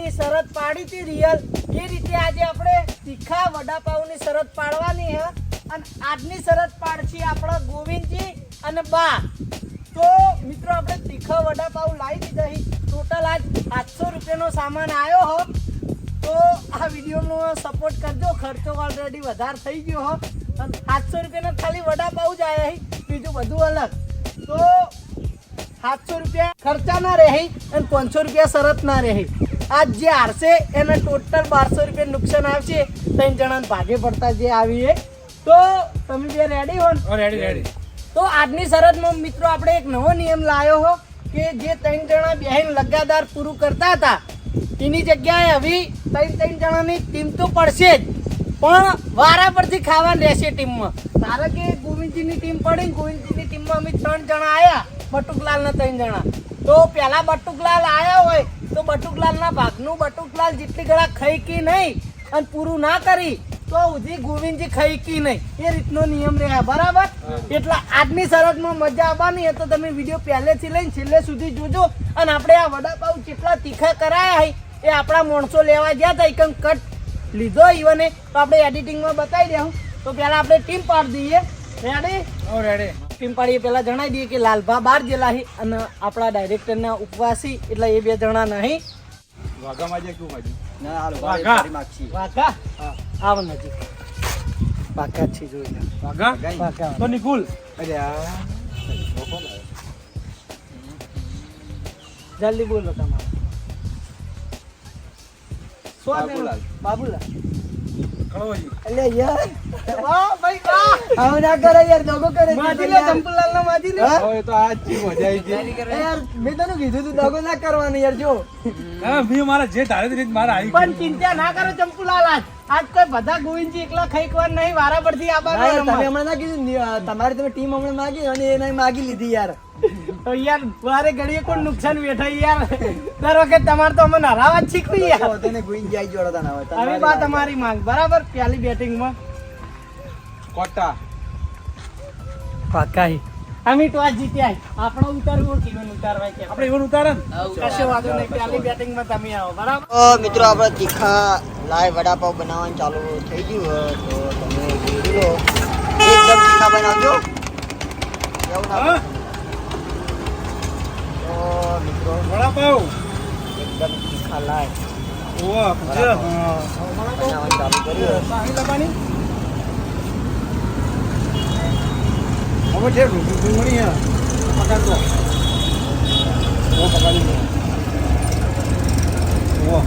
ની શરત પાડી હતી રિયલ એ રીતે આજે આપણે તીખા વડાપાવની શરત પાડવાની છે અને આજની શરત પાડશે આપણા ગોવિંદજી અને બા. તો મિત્રો આપણે તીખા વડાપાવ લાવી દીધા. ટોટલ આજ 700 રૂપિયાનો સામાન આવ્યો હો. તો આ વિડીયોનો સપોર્ટ કરજો. ખર્ચો ઓલરેડી વધારે થઈ ગયો હો અને 700 રૂપિયાનો ખાલી વડાપાવ જ આવ્યા, બીજું બધું અલગ. તો 700 રૂપિયા ખર્ચા ના રહે અને 500 રૂપિયા શરત ના રહે. આજ જે હારશે એને ટોટલ 1200 રૂપિયા નુકસાન આવશે. 3 જણાને ભાગે પડતા જે આવીએ. તો તમે બે રેડી હો? રેડી. તો આજની શરતમાં મિત્રો આપણે એક નવો નિયમ લાવ્યો હો કે જે 3 જણા બેહીને લગાતાર પૂરું કરતા હતા એની જગ્યાએ હવે 3 જણાની ટીમ તો પડશે જ, પણ વારા પરથી ખાવાનું રહેશે ટીમમાં. ધારો કે ગોવિંદજીની ટીમ પડી, ગોવિંદજીની ટીમમાં અમે 3 જણા આવ્યા, બટુકલાલના 3 જણા. તો પહેલા બટુકલાલ આવ્યા હોય તો બટુકલાલના ભાગનું બટુકલાલ જેટલી ગળા ખાઈ કી નહીં અને પૂરું ના કરી તો ઉધી ગોવિંદજી ખાઈ કી નહીં, એ રીતનો નિયમ રહ્યા. બરાબર? એટલે આજની શરતમાં મજા આવવાની તો તમે વિડીયો પહેલેથી લઈને છેલ્લે સુધી જોજો. અને આપણે આ વડાપાવ કેટલા તીખા કરાયા હોય એ આપણા માણસો લેવા ગયા હતા, એકમ કટ લીધો ઈવને, તો આપણે એડિટિંગમાં બતાવી દેવું. તો પહેલા આપણે ટીમ પાડી દઈએ. રેડી? રેડી. ટીમ પાડીએ પહેલા જણાવી દઈએ કે લાલભા 12 જેલા છે અને આપણા ડાયરેક્ટરના ઉપવાસી એટલે એ 2 જણા નહીં. વાઘામાં જે શું બાજુ ના હાલો વાઘા આવ નજીક વાઘા છે જોઈ લે. વાઘા તો નિકુલ અરે જલ્દી બોલો તમારે. બાબુલાલ. બાબુલાલ કળવાજી. અલે યાર વાહ ભાઈ વાહ. આવ ના કરે યાર, દગો કરે. માજી લે ચંપલાલ ના માજી લે. હવે તો આજ ચી મજા આવી ગઈ યાર મેં તને કીધું તું દગો ના કરવાનો યાર. જો હા મે મારા જે ધારે રીત મારા આવી પણ ચિંતા ના કરો ચંપુલાલ, આજ કોઈ બધા ગોવિંદજી એકલા ખાઈકવાર નહીં, વારા પરથી આબાનો. તમે હમણાં ના કીધું તમારી તમે ટીમ હમણાં માગી અને એને માગી લીધી યાર. તો યાર વારે ઘડીએ કોણ નુકસાન વેઠા યાર. દર વખત તમારે તો અમને હરાવા જ શીખવી યાર. તને ગોવિંદજી આવી જોડતા ના હોય. હવે બા તમારી માંગ. બરાબર? પહેલી બેટિંગમાં કોટા પાકાઈ અમે તો આજ જીત્યા. આપણો ઉતારવો કે ઇવન ઉતારવાય કે આપણે એવું ઉતારે ને કશો વાંધો નહીં. પહેલી બેટિંગમાં તમે આવો. બરાબર? મિત્રો આપણે તીખા લાઈવ વડાપાવ બનાવવાનું ચાલુ થઈ ગયું હોય તો તમે જોઈ લો. એકદમ તીખા બનાવજો એવું ના હા તો મિત્રો વડાપાવ એકદમ તીખા લાઈવ ઓવા પૂછે બનાવવાનું ચાલુ કર્યું. પાણી લગાની હવે જે ડુંગળી હે પકાડતો ઓ પકાડી લો. ઓવા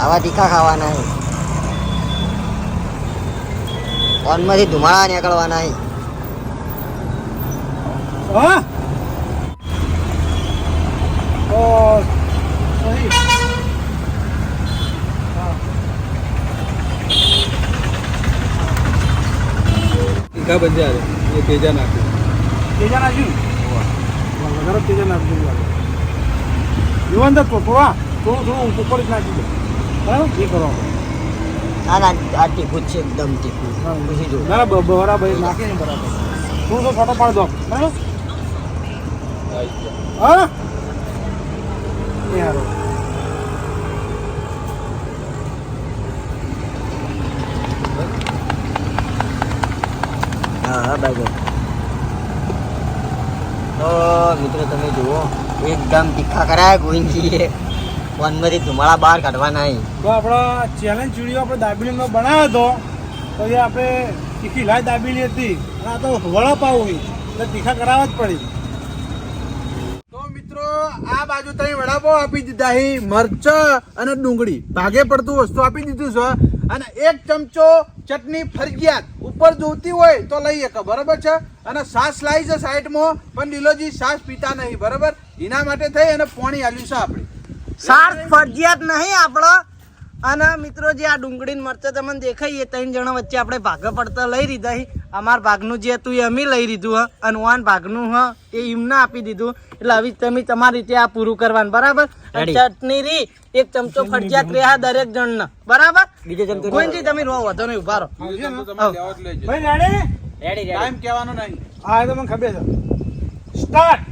આવા તીખા ખાવાના છે. ઓનમાંથી ધુમાડા નીકળવાના છે. હા ઓ સહી ટીકા બંધ આવે એ તેજા નાખ્યું. તેજા નાખ્યું વધારે તેજા નાખ્યું લાગે. જીવન તો થોડા થોડું ઉપર જ નાખી દે. બરાબર? એ કરો ના ના આ તીખું જ છે એકદમ તીખું. પૂછી જો ના બરાબર નાખી ને બરાબર થોડું ફોટો પાડ દો. બરાબર? હા એ હારો હા બરાબર. તો મિત્રો તમે જુઓ એકદમ તીખા કરાયા ગોવિંદજીએ. વનમાંથી ધુમાડા બહાર કાઢવાના છે. તો આપણા ચેલેન્જ વિડીયો આપણે દાબેલીનો બનાવ્યો હતો તો એ આપણે તીખી લાઈ દાબેલી હતી અને આ તો વડાપાવ હોય એટલે તીખા કરાવવા જ પડી. તો મિત્રો આ બાજુ તમે વડાપાવ આપી દીધા છે, મરચા અને ડુંગળી ભાગે પડતું વસ્તુ આપી દીધું છે અને 1 ચમચો ચટણી ફરજિયાત ઉપર જોતી હોય તો લઈ શકે. બરાબર છે? અને છાશ લાવી છે સાઈડમાં, પણ લીલોજી છાશ પીતા નહીં. બરાબર? એના માટે થઈ અને પાણી આલ્યું છે આપણે. સાર ફરજિયાત નહીં આપણો. અને મિત્રો જે આ ડુંગળી મરચા તમને દેખાય એ 3 જણા વચ્ચે આપણે ભાગે પડતા લઈ લીધા. અમાર ભાગનું જે હતું એ અમે લઈ લીધું હ અને ઓન ભાગનું હ એ એમને આપી દીધું એટલે હવે તમે તમારી રીતે આ પૂરું કરવાનું બરાબર. અને ચટણી રી એક ચમચો ફરજિયાત રહ્યા દરેક જણને બરાબર. બીજો ચમચો ગોવિંદજી તમે રો વધો નહીં ઉભા રહો. ભાઈ રેડી ટાઈમ કહેવાનો નહીં. હા એ તો મને ખબર છે. સ્ટાર્ટ.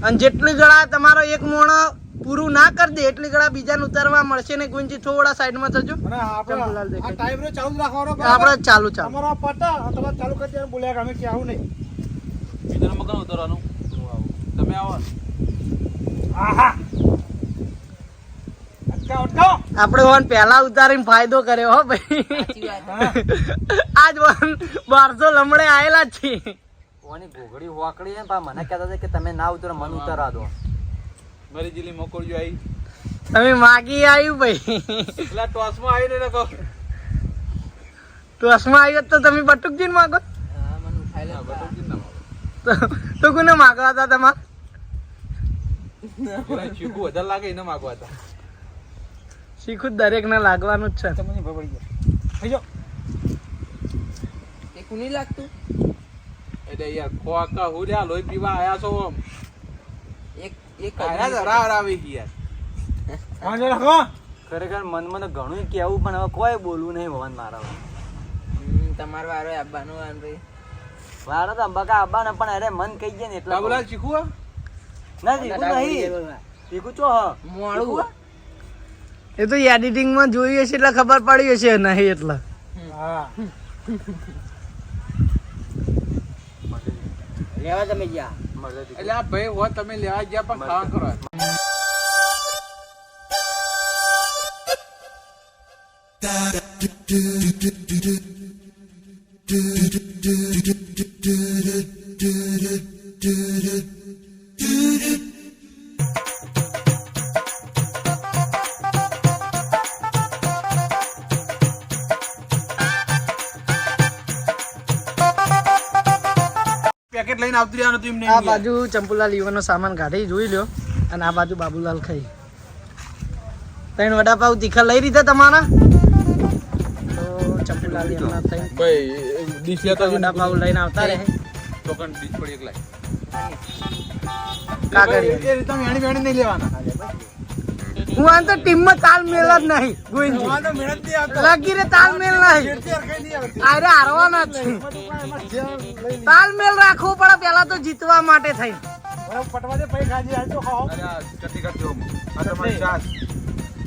અને જેટલી ગળા તમારો એક મોણો પૂરું ના કરી દે એટલી ગળા બીજાને ઉતારવા મળશે ને. ગોવિંદજી થોડા સાઈડમાં થજો. અને આપણે આ ટાઈમ રે ચાલુ જ રાખવાનો. આપણે ચાલુ ચાલુ તમારો આ પટા અને તમારે ચાલુ કરી દેવાનું. બોલ્યા કે અમે ક્યાં નહીં. બીજાનું મકાન ઉતરવાનું તમે આવો આહા અટકાવ અટકાવ. આપણે વન પહેલા ઉતારીને ફાયદો કર્યો હો ભાઈ. આજ વન 1200 લમડે આયેલા જ છે. ઓની ઘોઘડી હોકડી ને મને કહેતા હતા કે તમે ના ઉતરો મને ઉતરવા દો. મારી જીલી મોકલજો આવી તમે માગી આવ્યું ભાઈ. પેલા ટોસમાં આવી ને કહો ટોસમાં આવ્યો તો તમે બટુકજી ને માગો તો કોને માગવા હતા તમારે? ચીકુ વધારે લાગે એને માગવા હતા. શીખું દરેક ને લાગવાનું જ છે. તમને ભબડી ગયા થઈ જાઓ. એ કુની લાગતું એટલે યાર ખોકા હુલ્યા લોહી પીવા આયા છો આમ એક આયા તો રાવ રાવી ગઈ યાર. વાંધો રાખો. ખરેખર મનમાં તો ઘણું કેવું પણ હવે કોઈ બોલવું નહીં ભવન મારા. તમારો વારો આબાનો વારો તો અંબાકા આબાનો પણ અરે મન કહી જાય ને એટલે બાબુલાલ ચીકુ ના શીખું નહીં શીખું છો મોડું એ તો એડિટિંગ માં જોયું હશે એટલે ખબર પડી હશે નહીં એટલે. હા લેવા તમે ગયા એટલે આ ભાઈ હો તમે લેવા ગયા પણ ખાવા કરો. પેકેટ લઈને આવતી રહેવાનું હતું એમને. આ બાજુ ચંપુલાલ ઈવનનો સામાન કાઢી જોઈ લ્યો અને આ બાજુ બાબુલાલ ખાઈ. 3 વડાપાવ તીખા લઈ લીધા તમારા તો ચંપુલાલ એમના થઈ ભાઈ ડીશ લેતા વડાપાવ લઈને આવતા રહે. ટોકન ડીશ પડી એકલા કાગળ એ રીતે મેણી મેણી નહીં લેવાના. હું આ તો ટીમમાં તાલમેલ જ નહીં ગોવિંદજી. વાંધો મહેનત નહીં આવતો. લગી રે તાલમેલ નહીં. ઘેરથી હરખાઈ નહીં આવતી. આરે હારવાના જ છે. એમાં જે લઈ લે. તાલમેલ રાખવું પડે પેલા તો જીતવા માટે થઈ. બરાબર પટવા દે પછી ખાજી હાલ તો ખાઓ. અરે આ ચટણી કાઢજો આ તમારી છાશ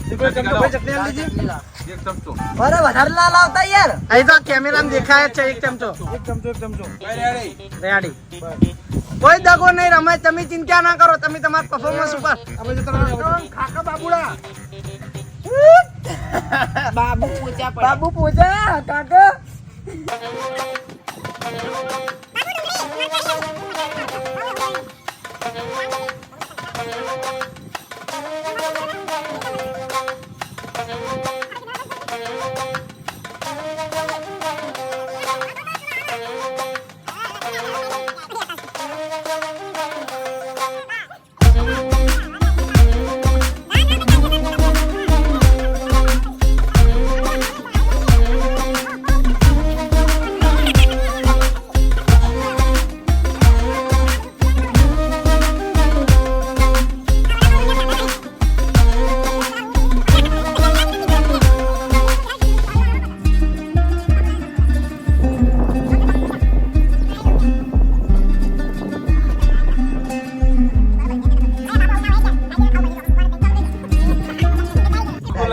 દીકરો ચમચો ભાઈ ચટણી આલી દીધી. એક ચમચો અરે વધારે ના લાવતા યાર અહીં તો કેમેરામાં દેખાય જ છે એક ચમચો. એક ચમચો એક ચમચો. ભાઈ રેડી રેડી. બસ. કોઈ દગો નહીં રમાય. તમે ચિંતા ના કરો. તમે તમારા પરફોર્મન્સ ઉપર આપણે જતા રહો. ખાખા બાબુડા. બાબુ પૂજા કાકા.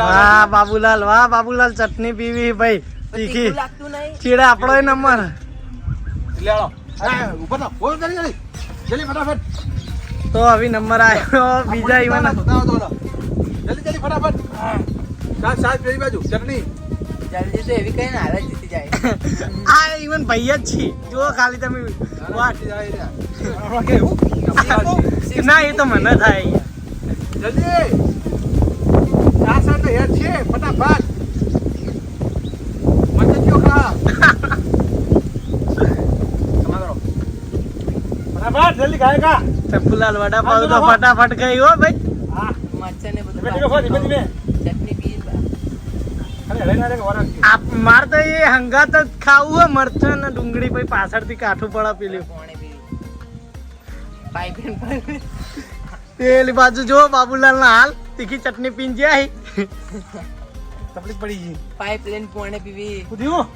વાહ બાબુલાલ, વાહ બાબુલાલ, ચટણી પીવી ભાઈ તીખી. ચીડા આપણો નંબર. લે આવો હા, ઉપર તો. બોલ જલ્દી જલ્દી. જલ્દી ફટાફટ. તો હવે નંબર આવ્યો બીજા ઈવન. જલ્દી જલ્દી ફટાફટ. સાત સાત પેલી બાજુ ચટણી જલ્દી તો એવી કઈ ના હાલત જીતી જાય આ ઈવન ભાઈ જ છે. જુઓ ખાલી તમે વાત. આપણે કેવું? ના એ તો મને થાય. જલ્દી સાત સાત તો હેડ છે ફટાફટ મત જો ખા તમારો ફટાફટ જલ્દી ખાય કા. ચંપુલાલ વડાપાવ તો ફટાફટ ખાઈ હો ભાઈ. હા. મરચાં ને બધું ધીમે ધીમે ખો, ધીમે ધીમે. ચટણી પી અરે, અરે, ડાયરેક્ટ વરાક માર તો એ હંગાત જ ખાવું હે મરચાં ને ડુંગળી પછી પાછળથી કાઠું પડા પેલું પાણી પીવી પાઇપ પેલી બાજુ જો બાબુલાલ ના હાલ તીખી ચટણી પીન જાય તકલીફ પડી ગઈ પાઇપ લઈને પાણી પીવી કુદ્યું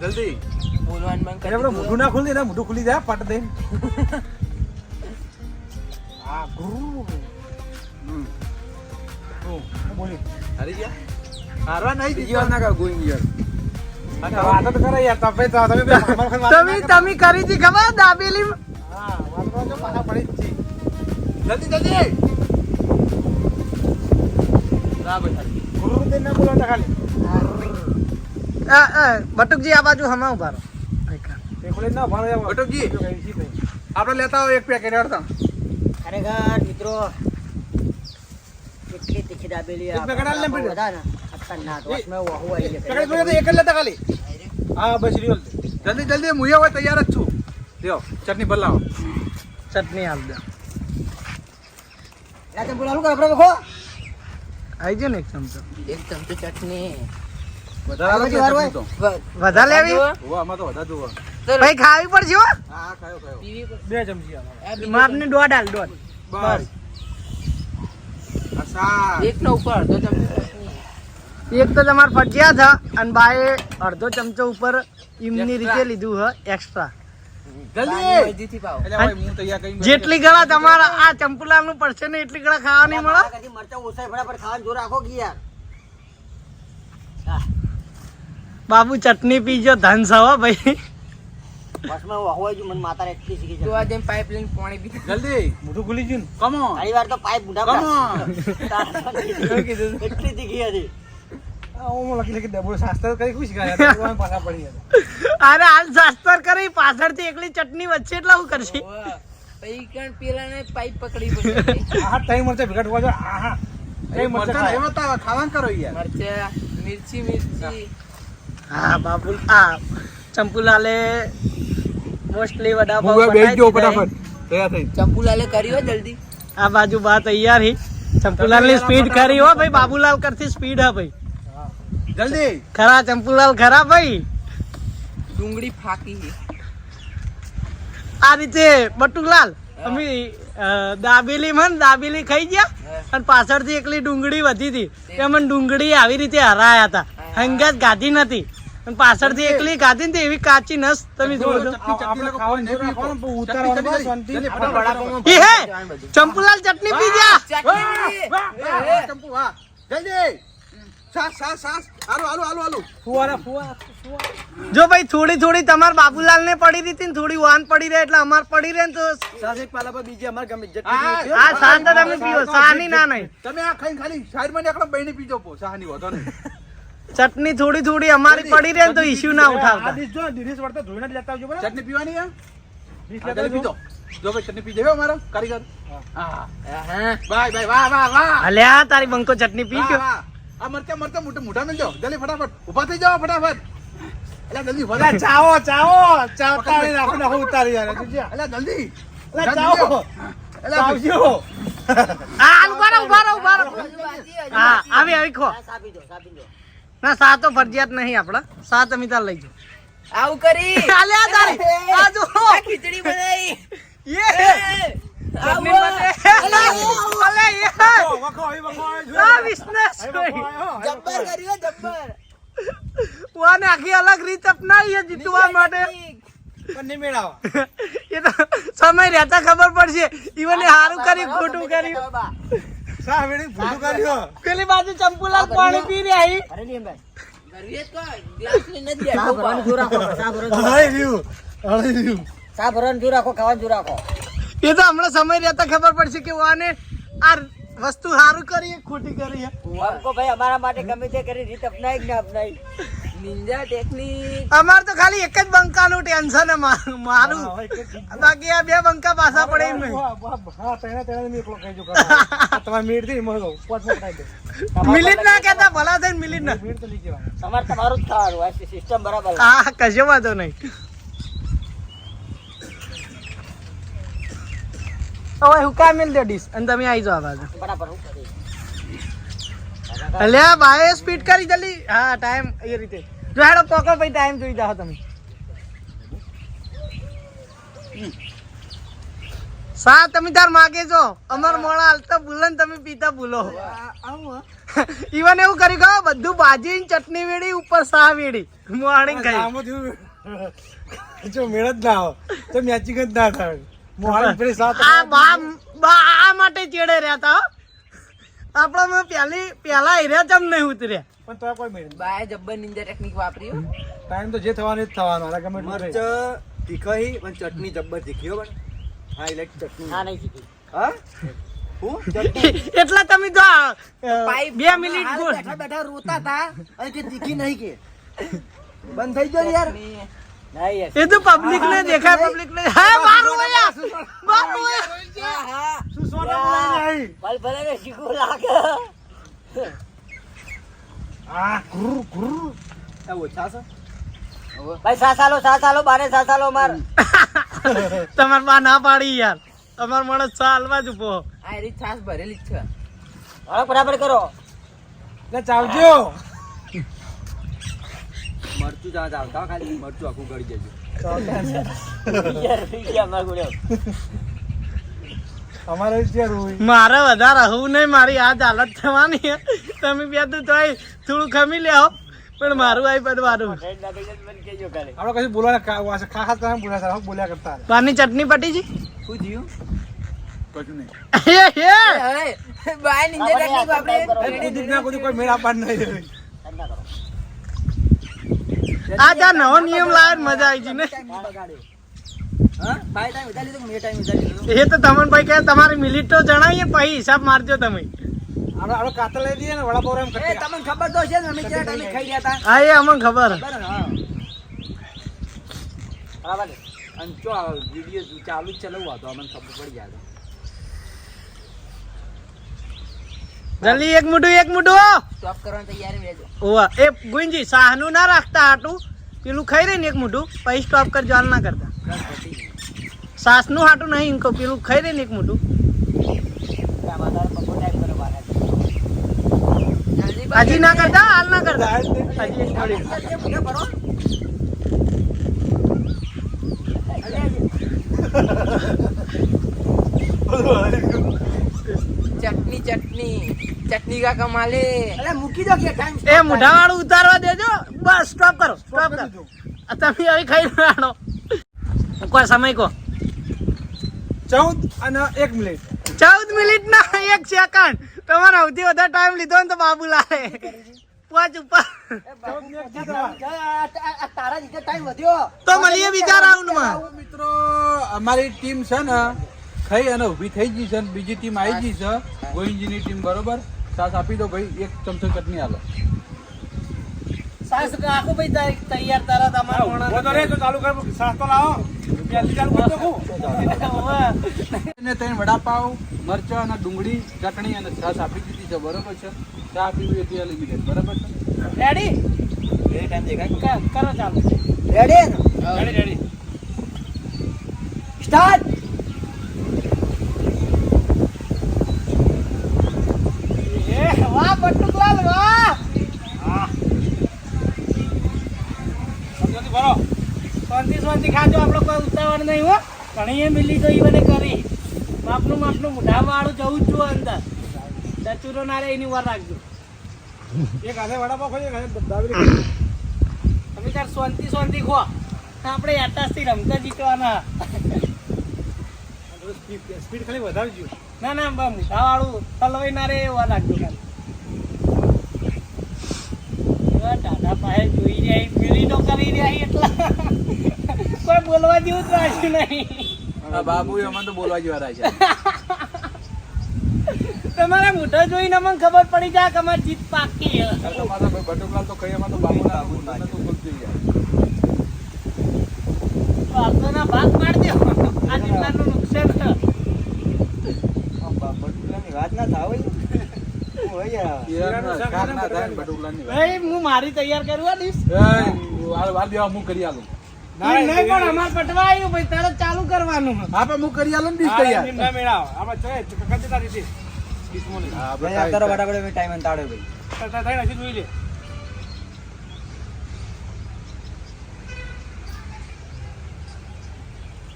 જલ્દી બોલવાનું બંધ અરે કરી બરો દીધું. મોઢું ના ખુલી ને મોઢું ખુલી જાય પટ દે આ ગુરુ બોલી હારી ગયા હારવા નહીં બીજી વાર ના કહો ગોઈંગ યાર વાતો તો કરે યાર તમે તો તમે બે અમારા ખાલી વાતો ના કરો. તમે કરી હતી ખબર દાબેલી હા વાતો જો પાછા પડી જ છે જલ્દી જલ્દી બરાબર હારી ગુરુ દે ના બોલાવતા ખાલી બટુકજી આ બાજુ હમણાં ઉભા રહો પેપડે ના ભાડે આવો બટુકજી. આપણે લેતા આવો એક પેકેટ અડતા ખરેખર મિત્રો કેટલી તીખી દાબેલી એક પેકેટ આલ ને પીડે. બધા ને ખતરનાક વચમાં વહુ આવી છે. પેકેટ તો એક જ લેતા ખાલી હા બસ રીઓલ જલ્દી જલ્દી હું હવે તૈયાર જ છું લ્યો ચટણી બદલાવો ચટણી આપ દો લા તે બોલાવું કર આપણે વખો આવી જાય ને એક ચમચો એક ચમચો ચટણી વધારે આવે છે વાર હોય. ચટણી તો વધારે લેવી હોવા આમાં તો વધારે જોવા ભાઈ ખાવી પડશે હો હા ખાયો ખાયો પીવી બે ચમચી આલો. માપને દોઢ હાલ દોઢ બસ અસા એક નો ઉપર અડધો ચમચો ચટણી એક તો તમારે ફરજિયાત છે અને બાએ અડધો ચમચો ઉપર ઈમની રીતે લીધું હ એક્સ્ટ્રા જલ્દી હળદીથી પાવો એટલે ભાઈ હું તૈયાર કરી જેટલી ગળા તમારા આ ચંપુલાલ નું પડશે ને એટલી ગળા ખાવા નહીં મળે મારા કરતી મરચાં ઓછા છે, ફટાફટ ખાવાનું જોર રાખો કે યાર બાબુ ચટણી પીજો ધન સવા ભાઈ વચમાં વહુ આવી ગયું, મને માતાને એટલી શીખી તો છે. આ જેમ પાઇપ લઈને પાણી પી જલ્દી મોઢું ખુલી ગયું ને કમ ઓન ઘણી વાર તો પાઇપ મોઢા કમ પર એટલી તીખી હતી. આ હું લખી લખી ડબલ શાસ્ત્ર કરી ખુશ ગયા પાછા પડી ગયા અરે હાલ શાસ્ત્ર કરી પાછળથી એકલી ચટણી વચ્ચે એટલે શું કરશે પછી કણ પેલાને પાઇપ પકડી પડશે આ ટાઈમ મળશે ભેગા ઠોવા જો આહા એ મરચાં નહીં બતાવે, ખાવાનું કરો યાર મરચા મિર્ચી હા બાબુ આ ચંપુલાલે મોસ્ટલી વડાપાવ હું બેસી ગયો બનાવી ફટાફટ તૈયાર થઈ ચંપુલાલે કર્યો જલ્દી આ બાજુ બા તૈયાર હી ચંપુલાલ ની સ્પીડ ખરી હો ભાઈ બાબુલાલ કરતી સ્પીડ હે ભાઈ જલ્દી ખરા ચંપુલાલ ખરા ભાઈ ડુંગળી ફાકી આ રીતે બટુકલાલ અમે દાબેલી માં દાબેલી ખાઈ ગયા અને પાછળથી એકલી ડુંગળી વધી હતી તે મને ડુંગળી આવી રીતે હરાયા હતા હંગાત ગાધી નથી અને પાછળથી એકલી ગાધી ને એવી કાચી નસ તમે જોવો છો આપણે ખાવાનું નહીં રાખવાનું પણ ઉતારવાનું બસ શાંતિ એ હે ચંપુલાલ ચટણી પી ગયા ચંપુ હા જલ્દી સાસ સાસ સાસ હાલો હાલો હાલો હાલો ફુવારા ફુવા જો ભાઈ થોડી થોડી તમાર બાબુલાલ ને પડી રહી હતી ને થોડી વાન પડી રહે એટલે અમાર પડી રહે ને તો સાસેક પાલા પર બીજી અમારે ગમે ઇજ્જત હા, કરી. આ સાંજ તો તમે પીઓ સાની ના નહીં તમે આ ખાઈને ખાલી સાઈડમાં નીકળો બહેની પીજો પો સાની વધો નહીં ચટણી થોડી થોડી અમારી પડી રહે ને તો ઇશ્યુ ના આ ઉઠાવતા ડીશ જો ડીશ વળતા ધોઈને જ લેતા આવજો બરાબર ચટણી પીવાની હે ડીશ હા, લેતા જલ્દી આવજો પીજો જો ભાઈ ચટણી પી જાવ અમારો કારીગર હા હા બાય બાય વાહ વાહ વાહ અલ્યા તારી બંકો ચટણી પી વાહ, ગયો વાહ. આ મરચા મરચા મોઢા મેલજો જલ્દી ફટાફટ ઊભા થઈ જાઓ ફટાફટ એટલે જલ્દી અલા ભલા ચાવો ચાવો ચાવતા નહીં નાખો નાખો ઉતારી યાર જોજે એટલે જલ્દી અલા ચાવો ચાવજો હા ઉભા રહો હા આવી આવી ખો આ સાપી દો, સાપી દો. ના સા તો ફરજિયાત નહીં આપડા સા તમે તાર લઈ જાઓ આવું કરી અલ્યા તારી આ જો આ ખીચડી બનાવી યે ચટણી બને અલ્યા વખો આવી વખો આ બિઝનેસ જબ્બર કર્યો જબ્બર વાને આખી અલગ રીત અપનાવી છે જીતવા માટે પણ નહીં મેળાવો એ તો સમય રહેતા ખબર પડશે ઈવને હારું કર્યું ખોટું કર્યું સા વેડી ભૂલું કર્યો પેલી બાજુ ચંપુલાલ પાણી પી રહ્યા હી અરે નહીં એમ ભાઈ. કરવી જ કોઈ ગ્લાસ લઈને જ ચા ભરવાનું જોર રાખો, ચા ભરવાનું જોર રાખો. હળી રહ્યું હળી રહ્યું ચા ભરવાનું જોર રાખો, ખાવાનું જોર રાખો. એ તો હમણાં સમય રહેતા ખબર પડશે કે વાને આ વસ્તુ હારું કરી કે ખોટી કરી છે हमको भाई हमारा માટે ગમે તે કરી રીત અપનાઈ કે ના અપનાઈ. નિંજા ટેકનિક અમાર તો ખાલી એક જ બંકાનું ટેન્શન હે મારું બાકી આ બે બંકા પાછા પડે એમ નહીં હા તેના તેના મેં એકલો કહી જો તમારે મીટ થી મળો પોત પોત ખાઈ દે મિલિટ ના કહેતા ભલા થઈને મિલિટ ના મીટ તો લઈ જવાનું તમારે તમારું જ ખાવાનું, આ સિસ્ટમ બરાબર લાગે. હા કશો વાંધો નહીં હવે હુકા મિલ દે ડીશ અને તમે આવી જાઓ આ બાજુ બરાબર હું કરીશ. અલ્યા ભાઈ સ્પીડ કરી જલ્દી. હા ટાઈમ એ રીતે જો હેડો પોકો ભાઈ ટાઈમ જોઈ જાઓ તમે. સા તમે તાર માગે છો અમાર મોળા હાલતા ભૂલો ને તમે પીતા ભૂલો. ઈવન એવું કરી ગયો બધું ભાજી ચટણી વેડી ઉપર સા વેડી મોહાણી ખાઈ. આમાં થયું જો મેળ જ ના આવે તો મેચિંગ જ ના થાય મોહાળી પેલી સાત આ બા આ માટે ચેડે રહ્યા તા આપડા મેં પહેલા હીરા ચમ નહીં ઉતર્યા. પણ તો કોઈ મેળ નહીં. બાય જબ્બર નિંજા ટેકનિક વાપરી હો. ટાઈમ તો જે થવાનું જ થવાનો હાલા ગમે એટલું મરચ રહે. તીખાઈ પણ ચટણી જબ્બર તીખી હો પણ હા ઇલેક્ટ ચટણી હા નહીં શીખી. હા હું ચટણી એટલે તમે તો પાઇપ 2 મિનિટ બોલ. બેઠા બેઠા રોતા હતા અને કે તીખી નહીં કે બંધ થઈ ગયો યાર એ તો પબ્લિક ને દેખાય પબ્લિક ને. હા બારું ઓયા બારું ઓયા. શું સોના બોલાઈ જાય? આ ઘુર ઘુર આ ઓછા છે તમાર બા ના પાડી યાર. તમાર માણસ ચાલવા જ ઉભો. આ એરી છાસ ભરેલી જ છે. લે ચાવજો. મરચું જ્યાં ચાલતા ખાલી મરચું આખું ગળી જજો અમારે જ છે રોઈ. મારે વધારે હવું નહીં. મારી આજ હાલત થવાની છે. તમે બે તો તોય થોડું ખમી લે પણ મારું આઈ પડવાનું. આપણે કશું બોલવાના ખાસ કરીને બોલ્યા બોલ્યા કરતા હતા. પાની ચટણી પટી જી. શું જીવ કશું નહીં હે હે હવે બાય નિંજા ટેકનિક વાપરી. કુદીક ના કુદીક કોઈ મેળ આપવાનું નહીં. આ જા નવો નિયમ લાવે મજા આવી ગઈ ને. હા બાય ટાઈમ વધારી લીધો મેં ટાઈમ વધારી લીધો એ તો તમને ભાઈ કે તમારી મિનિટ તો જણાવીએ પછી હિસાબ મારજો તમે. આપણે કાતર લઈ દઈએ ને વડાપાવ એમ એ કરતા. તમને ખબર તો છે ને અમે ક્યાં ટાઈમે ખાઈ ગયા હતા હા એ અમને ખબર. બરાબર હા બરાબર અને જો આ વિડીયો ચાલુ જ ચલાવવા તો અમને ખબર પડી જાય જલ્દી એક મુઠ્ઠું સ્ટોપ કરવાની તૈયારી રહેજો. ઓવા એ ગુંજી સાહનું ના રાખતા હાટું પેલું ખાઈ રહી ને એક મુઠ્ઠું પછી સ્ટોપ કરજો હાલ ના કરતા. સાસનું હાટું નહીં ઇનકો પેલું ખાઈ રહી ને એક મુઠ્ઠું. જલ્દી હજી ના કરતા હાલ ના કરતા હજી એક થોડી. ચટણી ચટણી કા કમાલે. અરે મૂકી દો કે ટાઈમ એ મુઠા વાળું ઉતારવા દેજો. બસ સ્ટોપ કરો સ્ટોપ કરો. આ તમે હવે ખાઈ રાણો કોઈ સમય કો 14 અને 1 મિનિટ 14 મિનિટ ના 1 સેકન્ડ. તમારે સૌથી વધારે ટાઈમ લીધો ને તો બાબુલાલે પાંચ ઉપર. તારા રીતે ટાઈમ વધ્યો તો મળીએ બીજા રાઉન્ડમાં. મિત્રો અમારી ટીમ છે ને ખાઈ અને ઊભી થઈ ગઈ છે ને બીજી ટીમ આવી ગઈ છે ગોવિંદજીની ટીમ બરોબર. સાસ આપી દો ભાઈ એક ચમચો ચટણી આલો. સાસ રાખો ભાઈ તૈયાર તારા તમારા ઉભો તો રે તો ચાલુ કર સાસ તો લાવો જલ્દી ચાલુ કરી દો. એને ત્રણ વડાપાવ મરચાં અને ડુંગળી ચટણી અને છાશ આપી દીધી છે બરોબર છે. ચા પીવી હતી લઈ લીધી બરાબર છે. રેડી એ ટાઈમ દેખાય કરો ચાલુ. રેડી રેડી રેડી સ્ટાર્ટ એ વાહ બટુકલાલ વાહ. સમજોતી ભરો. શાંતિ ખાજો. આપણો કોઈ ઉતાવળ નહીં હો. ઘણી એ મિલી તો ઈ કરી માપનું મુઢા વાળું જવું જ છું અંદર. દચુરો ના રે એની વાર રાખજો. એક હાથે વડાપાવ ખાઈએ એક હાથે દાબેલી તમે તાર શાંતિ ખો. આપણે આટાસથી રમતા જીતવાના. સ્પીડ ખાલી વધારજો. ના મુઢા વાળું તલવાઈ ના રે એવા રાખજો ખાલી. એવા દાદા પાસે જોઈ રહ્યા પેલી તો કરી રહ્યા એટલા કોઈ બોલવા જેવું જ રાખ્યું નહીં. આ બાબુ એમાં તો બોલવા જેવા છે. તમારા મોઢા જોઈને અમને ખબર પડી જાય કે અમારી જીત પાકી છે. તમારા ભાઈ બટુકલાલ તો ખાઈ એમાં તો બાબુ ના તો બોલતી જાય. આપના ભાગ પાડ દો. આ જીતનારનું નુકસાન છે. બટુકલાની વાત ના થાવ ઈરાનનો શાક ના થાય ને બટુકલાલની વાત. ભાઈ હું મારી તૈયાર કરું ડીશ. વાલ દેવા હું કરી આલું. નહીં પણ અમાર પટવા આવ્યું ભાઈ તરત ચાલુ કરવાનું. હા પણ હું કરી આલું ને ડીશ તૈયાર. નિમના મેળાવ આપણે ચલે કકડતા દીધી ડીશમાં નહીં. હા, આપણે ભાઈ, ખાઈ- અત્યારે વડાપાવ ટાઈમ તાળે ભાઈ. થાય નાખી જોઈ લે.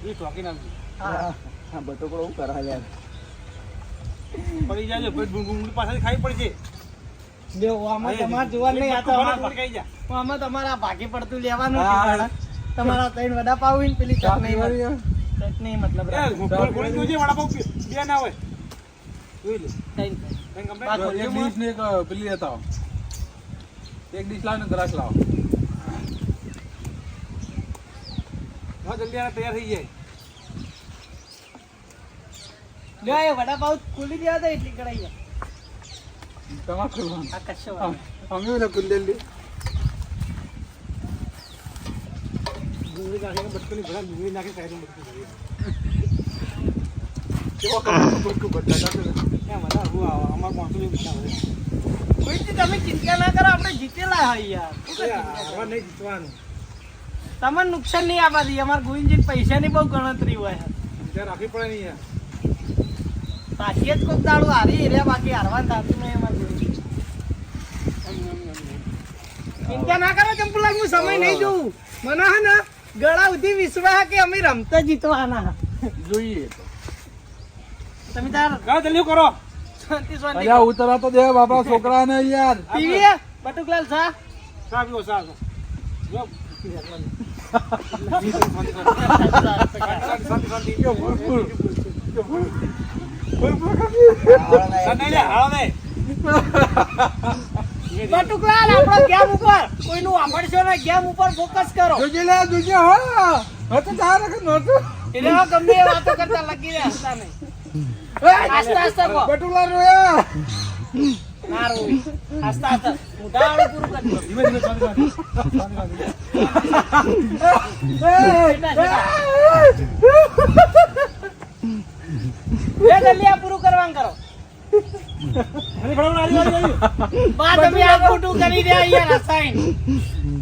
એ ચોકી નાખજો. હા, બટુકડો હું કરા યાર. પડી જાય પછી ડુંગળી પાછળથી ખાવી પડશે. લ્યો, આમાં તમારે જોવાનું નહીં, આ તો બરાબર ખાઈ જા. આમાં તમારા ભાગે પડતું લેવાનું હા. ઠેકાણા. તમારા ત્રણ વડાપાવ હોય ને પેલી ચટણી વાળી હોય. ચટણી મતલબ એ, ગોળી જોજે, વડાપાવ બે ના હોય. જોઈ લે. ત્રણ. તને ગમે? બાર. એક ડીશ ને એક પેલી લેતા આવો. એક ડીશ લાવો ને ગ્લાસ લાવો. હા, જલ્દી આ તૈયાર થઈ જાય. લ્યો, એ વડાપાવ ખોલી દેવા દે એટલી કઢાઈ જાય. તમારે ખોલવાનું. આ કશો વાંધો અમે ને કુંડલી ડુંગળી નાખીને બટકુની ભરા ડુંગળી નાખી સાઈડમાં બટકું ભરીએ. એમ હતા, હું અમાર 500 જેવું પૈસા ભરે. નહીં. કોઈથી તમે ચિંતા ના કરો, આપણે જીતેલા હોય યાર. આવા નહીં જીતવાનું. તમને નુકસાન નહીં આવવા દઈએ. અમારે ગોવિંદજી પૈસાની બહુ ગણતરી હોય છે. વિચાર રાખવી પડે નહીં યાર. સાચી જ કોક દાડું હારી રહ્યા, બાકી હારવાનું થતું નહીં અમારે ગોવિંદજી. ચિંતા ના કરો ચંપુલાલ, હું સમય નહીં જોઉં. મને હે ને ગળા સુધી વિશ્વાસ કે અમે રમતા જીતવાના. જોઈએ તો. તમે તાર ગાળો જલ્દી કરો. શાંતિ શાંતિ અલ્યા ઉતરા તો દે બાપા છોકરાને યાર. પીવીએ બટુકલાલ શાહ. સા પીવો, સા. જો. શાંતિ. સા નહીં લે, હાલો નહીં. બટુકલાલ આપણો ગેમ ઉપર કોઈનું વાપરશો ને, ગેમ ઉપર ફોકસ કરો. જોજે લે જોજે હા. હતો તાર કે નહોતો. એટલે હવે ગમે એ વાતો કરતા લગી રહ્યા હતા નહીં. આસ્તે આસ્તે કહો. બટુલા રોયા. ના રોવી. આસ્તે આસ્તે મુઢાવાળું પૂરું કરી દો. ધીમે ધીમે શાંતિ. બે જલ્દી આ પૂરું કરવાનું કરો. અને ફટાફટ આવી. બા તમે આ ખોટું કરી રહ્યા યાર અસાઈન.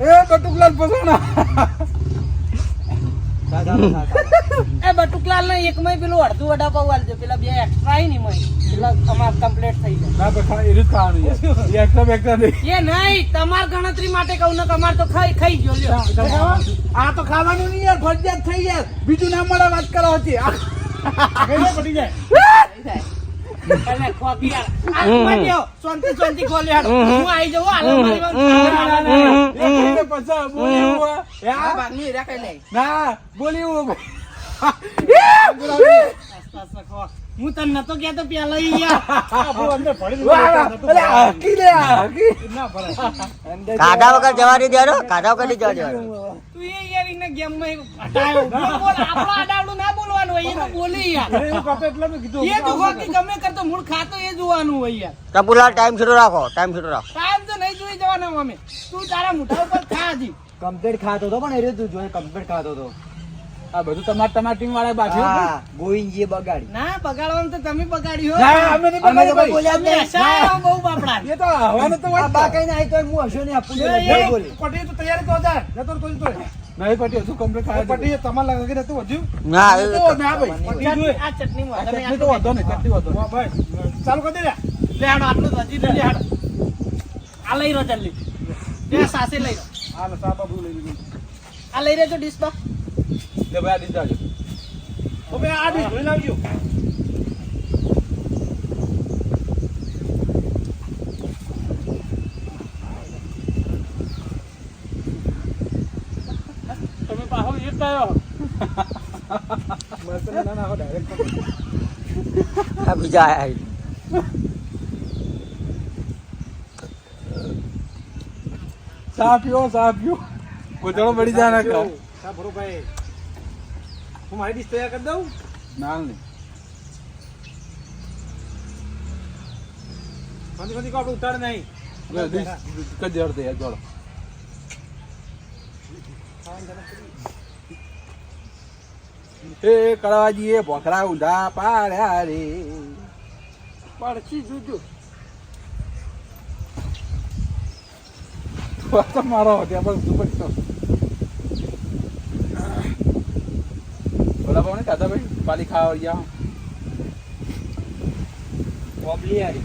એ બટુકલાલ પસાણા. એ બટુકલાલ ને એકમાંય પેલું અડધું વડાપાવ આલજો, પેલા બે એક્સ્ટ્રા આઈ ને એમાંય. પેલા તમાર કમ્પ્લીટ થઈ જાય. ના તો ખા એ રીત ખાવાનું યાર. એ એકદમ નહીં. એ નહીં, તમાર ગણતરી માટે કહું ને, તમાર તો ખાઈ ગયો લ્યો. આ તો ખાવાનું નહીં યાર, ફરજિયાત થઈ યાર. બીજું ના મળે વાત કરો હતી. પટી જાય. એટલે ખોકી યાર. આ ઉભા થયો. શાંતિ ખોલી હાલો. હું આઈ જાઉં હાલો મારી વાત. પછા બોલી હું આ ભાગની રાખી લે. ના બોલી હું આસ્તે આસ્તે ખો. હું તને નતો કહેતો પેલા ઈ યાર. આપણું અંદર ભરી દીધું. ના ભરાય. કાઢા વગર જવા દે દેવાનો, કાઢા વગર નહીં જવા દેવાનો. તું એ યાર એને ગેમ માં હટાયો. બોલ આપણો આડાવડું ના બોલવાનું હોય, એ તો બોલી યાર. એવું કરતો એટલે મેં કીધું. એ તો ખોકી ગમે કરતો મૂળ ખાતો એ જોવાનું હોય યાર. ચંપુલાલ ટાઈમ શરૂ રાખો, ટાઈમ શરૂ રાખો. ટાઈમ તો નહીં જોઈ જવાના અમે. તું તારા મોઢા ઉપર ખા હજી. કમ્પ્લીટ ખાતો હતો પણ એ તું જોઈ કમ્પ્લીટ ખાતો હતો. આ બધું તમારી ટીમ વાળા બાજુ ગોવિંદજીએ બગાડી. ના બગાડવાનું તો તમે બગાડ્યું ના હોય. અમે નહીં અમે તો બગાડ્યું બોલ્યા જ તમે નહીં. હસાયો બહુ બાપડા. એ તો હવાનું તો વાત બા કઈ ના તો હું હશો નહીં આપું એ, નહીં બોલી. પટી તો તૈયારી તો હતા. જતો રહો, તો નહીં પટી હજુ કમ્પ્લીટ ખાય પટી તમારે લાગે કે નતું વધ્યું? ના તો ના ભાઈ પટી જોઈએ. આ ચટણીમાં તમે ચટણી તો વધો નહીં ચટણી વધો વાહ ભાઈ, ચાલુ કરી દે લ્યા. લે હાડો આટલું જ હજી જલ્દી હાડો. આ લઈ રહ્યો જલ્દી. લે સાસે લઈ રહ્યો. હાલો, સાપ આપણું લઈ લીધું. આ લઈ રહ્યો ડીશ બા. લે ભાઈ આ દીધા તો ભાઈ આ ડીશ ધોઈ લાવજો. તમે પાછો એક ગયો. મરચાં ના નાખો ડાયરેક્ટ. આ બીજા આયા. સાફ પીવો ગોચડો પડી જાય ના ખા હા, બરો ભાઈ. હું મારી ડીશ તૈયાર કરી દઉં. ના નહીં શાંતિ કો આપણે ઉતાર નહીં. કદ જડ દે જોડો એ કળવાજી એ ભોખરા ઊંધા પાડ્યા રે પડછી જોજો. તો મારો ત્યાં પર ઉપર તો વડાપાવ ને ખાધા ભાઈ પાલી ખાવા ગયા બોબલી આરી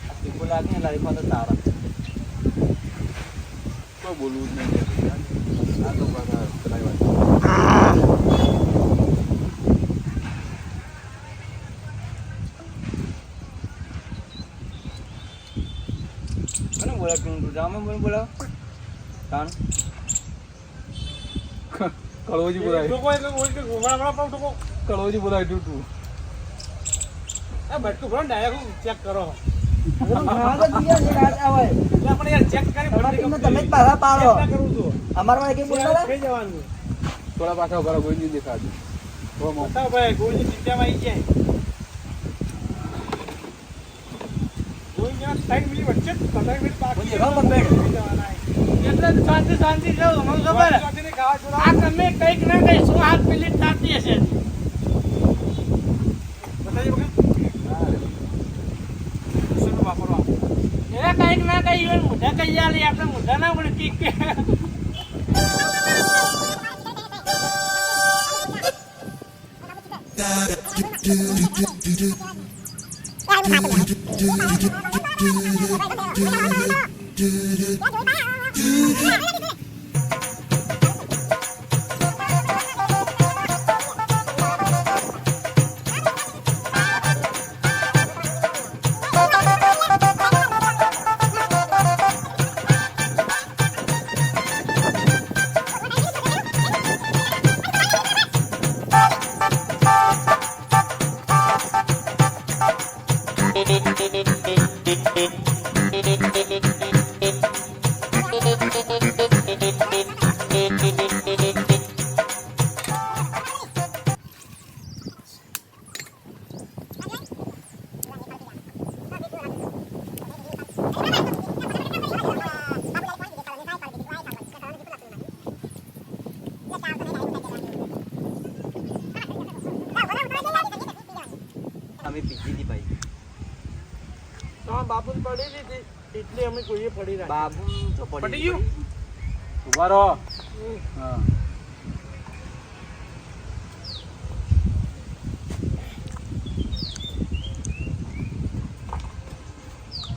આ ટીપો લાગે ને લાઈફમાં તો તારા કોઈ બોલવું જ નહીં આ તો પાછા ચલાવી વાત કોને બોલા તું રામે બોલાવ કાન કળોજી બોલાય ટોકો એટલે બોલ કે ઘોડા પાવ ટોકો કળોજી બોલાય તું તું આ બટકું ભરો ડાયરેક્ટ ચેક કરો ઘણા તો દિયા છે રાત આવે એટલે આપણે યાર ચેક કરી તમે જ પાછા પાડો ચેક કરું છું અમારમાં કે બોલતા થઈ જવાનું થોડા પાછા ઉભા રહો, કોઈ નહીં દેખાતું થોડો મોં. બતાવો ભાઈ ગોળની ચિંતામાં આવી જાય ગોળની 60 મિલી વચ્ચે 15 મિનિટ બાકી બોલીએ, હા, પણ બેઠ. થઈ જવાના એટલે શાંતિ શાંતિ જાઓ મને ખબર હે. ચોથીને ખાવા છોડો આ તમે કંઈક ના કંઈક 108 મિનિટ થતી હશે બતાવી વખત શું વાપરવા એ કંઈક ના કંઈક ઈવન મોઢા કહી આલી આપણે મોઢા ના પડે ઠીક કે અમે પીજી હતી ભાઈ તમારા બાપુ પડી દીધી એટલે અમે કોઈએ પડી રાખી બાબુ તો પટી ગયું ઉભા રહો હા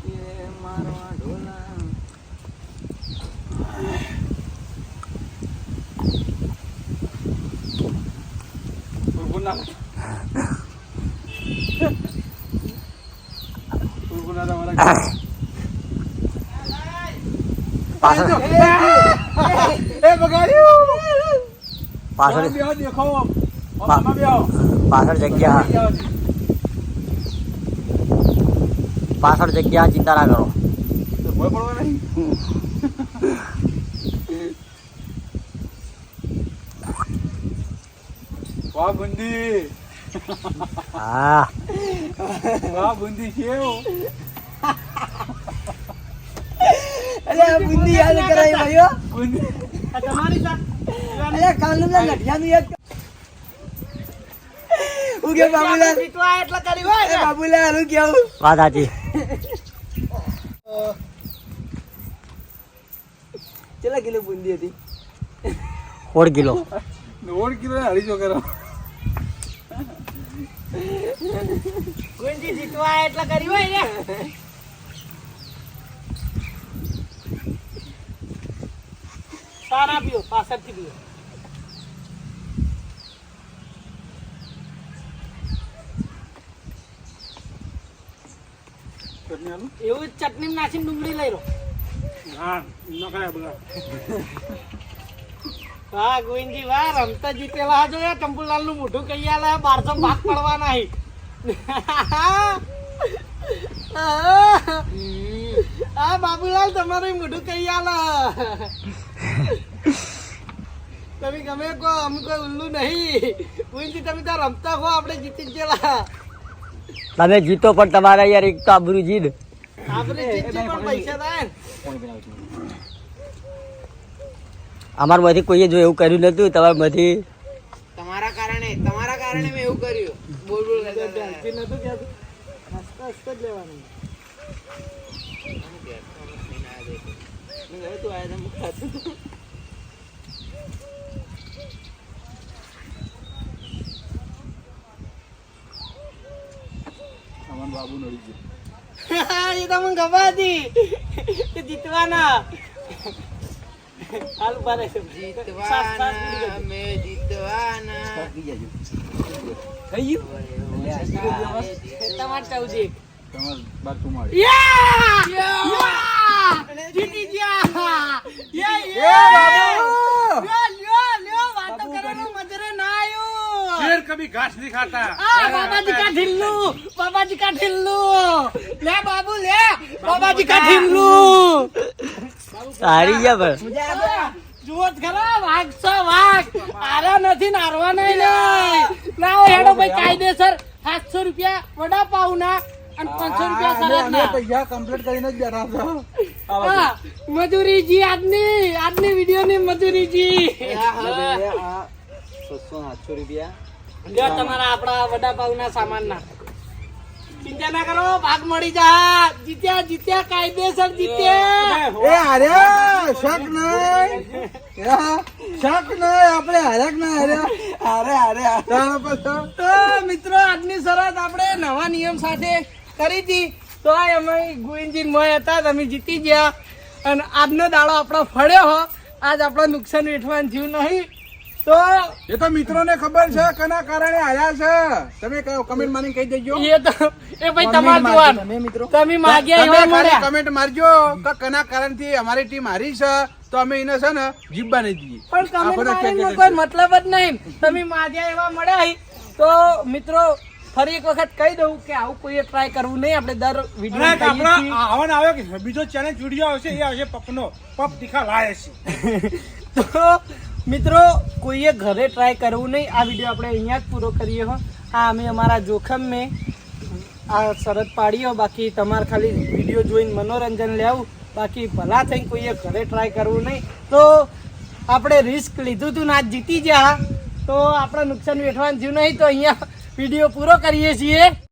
એ મારવા ઢોલા ઉભું ના ઉભું ના તમારા એ બગાડ્યું પાછળ બેહો દેખો આમાં બેહો પાછળ જગ્યા પાછળ જગ્યા ચિંતા ના કરો તો ભય પડવા નહીં વાહ બુંદી હા વાહ બુંદી કેવ અરે બુંદી યાદ કરાય ભાઈઓ બુંદી આ તમારી સાથે અરે કાલનું ના લઠિયાનું યાદ હું કે બાબુલાલ પીટવા એટલે કરી હોય એ બાબુલાલ હું કેવું વાત સાચી કેટલા કિલો બુંદી હતી 1 કિલો 9 કિલો 250 કરો ગુંજી જીતવા એટલે કરી હોય ને સારા પીઓ પાછળથી પીઓ ચટણી આલું એવું જ ચટણી નાખીને ડુંગળી લઈ લો હા ન કરાય બધા વાહ ગોવિંદજી વાહ રમતા જીતેલા જો કંપુલાલ નું મોઢું કહી આલે 1200 ભાગ પડવા નહીં આ બાબુલાલ તમારું મોઢું કહી આલે તમે ગમે કો અમે કોઈ ઉલ્લુ નહીં ગોવિંદજી તમે તો રમતા હો આપણે જીતી જ ગયેલા તમે જીતો પણ તમારે યાર એક તો આબરૂ જીત આપણે જીતી પણ પૈસા થાય ને અમારમાંથી કોઈએ જો એવું કર્યું નતું તમારમાંથી તમારા કારણે મેં એવું કર્યું બોલ બોલ કરતા હતા. ધ્યાનથી નતું કહેતું હસતા હસતા જ લેવાનું મેં કહ્યું તું આયા તા મુખ ખાતું. બાબુ નડી ગયો. એ તો મને ખબર હતી કે જીતવાના. હાલ ઉભા રહેજો. સાસ પૂરી જીતવાના કરજો. મે જીતવાના થાકી જજો. થઈ ગયું તમારે ચૌદી. તમારે બાર ચુમ્માળી. જીતી ગયા. લ્યો, વાતો કરવાનો મજરે ના આવ્યો. शेर कभी घास नहीं खाता बाबाजी का ढिल्लू, बाबाजी का ढिल्लू, ले बाबू ले, बाबाजी का ढिल्लू. હારી ગયા પણ. જુઓ જ ખરા, વાઘ છો વાઘ. આરા નથી ને હારવા નહીં લે. લાવો હેડો ભાઈ કાયદેસર 700 રૂપિયા વડાપાવ ના અને 500 રૂપિયા સરસ અમે ના. પૈસા કમ્પ્લીટ કરીને જ બેઠા છો. હા, મજૂરીજી આજની વિડિયો ની મજૂરીજી. 600-700 રૂપિયા. લ્યો તમારા આપણા વડાપાવ ના સામાન ના. ચિંતા ના કરો, ભાગ મળી જા. જીત્યા કાયદેસર જીત્યા. એ હાર્યા શક નહીં. શક નહીં આપણે હાર્યા કે ના હાર્યા. તારા પછી તો મિત્રો આજની શરત આપણે નવા નિયમ સાથે કરી હતી. તો આ અમે ગોવિંદજી મોય હતા, તમે જીતી ગયા અને આજનો દાડો આપણો ફળ્યો હો. આજ આપણે નુકસાન વેઠવાનું થયું નહીં. તો એ તો મિત્રોને ખબર છે કના કારણે આયા છે. તમે કમેન્ટ મારીને કહી દેજો. એ ભાઈ તમારે જોવાનું. તમે માગ્યા એવા મળ્યા. કમેન્ટ મારજો કે કના કારણથી અમારી ટીમ હારી છે તો અમે એને છે ને જીતવા નહીં દઈએ. પણ કમેન્ટ આપણે મારીને ક્યાં કોઈ મતલબ જ નહીં. તમે માગ્યા એવા મળ્યા હી. તો મિત્રો ફરી એક વખત કહી દઉં કે આવું કોઈએ ટ્રાય કરવું નહીં. આપણે દર અને વિડીયો આપણા આવવાનો આવ્યો કે બીજો ચેલેન્જ વિડીયો આવશે એ આવશે પપનો પપ તીખા લાય છે તો મિત્રો કોઈએ ઘરે ટ્રાય કરવું નહીં. આ વિડીયો આપણે અહીંયા જ પૂરો કરીએ હો. આ અમે અમારા જોખમ મેં આ શરત પાડી હો. બાકી તમારે ખાલી વિડીયો જોઈને મનોરંજન લેવું. બાકી ભલા થઈને કોઈએ ઘરે ટ્રાય કરવું નહીં. તો આપણે રિસ્ક લીધું હતું ને આજ જીતી ગયા. તો આપણે નુકસાન વેઠવાનું થયું નહીં. તો અહીંયા વિડીયો પૂરો કરીએ છીએ.